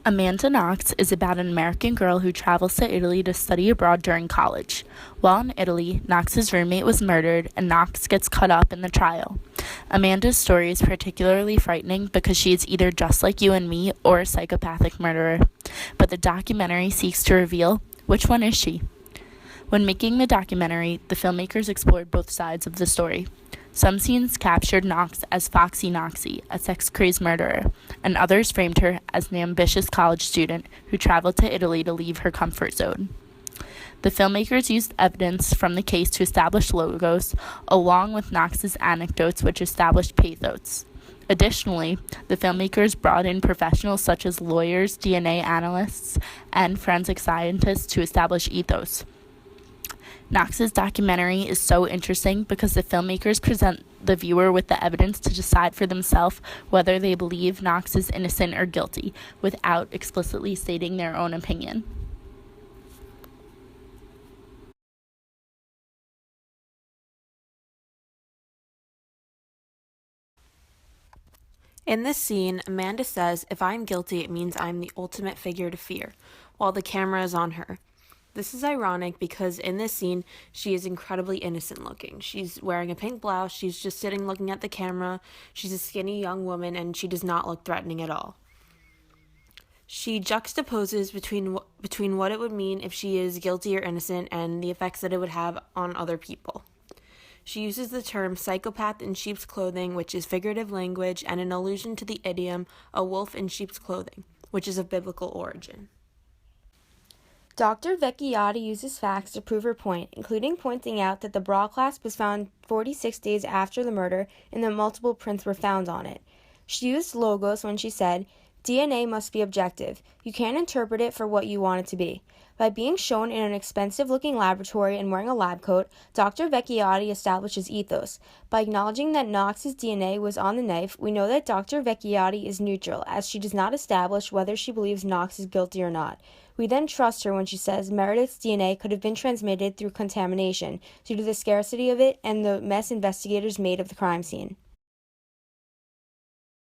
Amanda Knox is about an American girl who travels to Italy to study abroad during college. While in Italy, Knox's roommate was murdered and Knox gets caught up in the trial. Amanda's story is particularly frightening because she is either just like you and me or a psychopathic murderer. But the documentary seeks to reveal which one is she. When making the documentary, the filmmakers explored both sides of the story. Some scenes captured Knox as Foxy Knoxy, a sex-crazed murderer, and others framed her as an ambitious college student who traveled to Italy to leave her comfort zone. The filmmakers used evidence from the case to establish logos, along with Knox's anecdotes which established pathos. Additionally, the filmmakers brought in professionals such as lawyers, DNA analysts, and forensic scientists to establish ethos. Knox's documentary is so interesting because the filmmakers present the viewer with the evidence to decide for themselves whether they believe Knox is innocent or guilty, without explicitly stating their own opinion. In this scene, Amanda says, "If I'm guilty, it means I'm the ultimate figure to fear," while the camera is on her. This is ironic because in this scene, she is incredibly innocent looking. She's wearing a pink blouse, she's just sitting looking at the camera, she's a skinny young woman, and she does not look threatening at all. She juxtaposes between what it would mean if she is guilty or innocent and the effects that it would have on other people. She uses the term psychopath in sheep's clothing, which is figurative language and an allusion to the idiom a wolf in sheep's clothing, which is of biblical origin. Dr. Vecchiotti uses facts to prove her point, including pointing out that the bra clasp was found 46 days after the murder and that multiple prints were found on it. She used logos when she said, "DNA must be objective. You can't interpret it for what you want it to be." By being shown in an expensive-looking laboratory and wearing a lab coat, Dr. Vecchiotti establishes ethos. By acknowledging that Knox's DNA was on the knife, we know that Dr. Vecchiotti is neutral, as she does not establish whether she believes Knox is guilty or not. We then trust her when she says Meredith's DNA could have been transmitted through contamination due to the scarcity of it and the mess investigators made of the crime scene.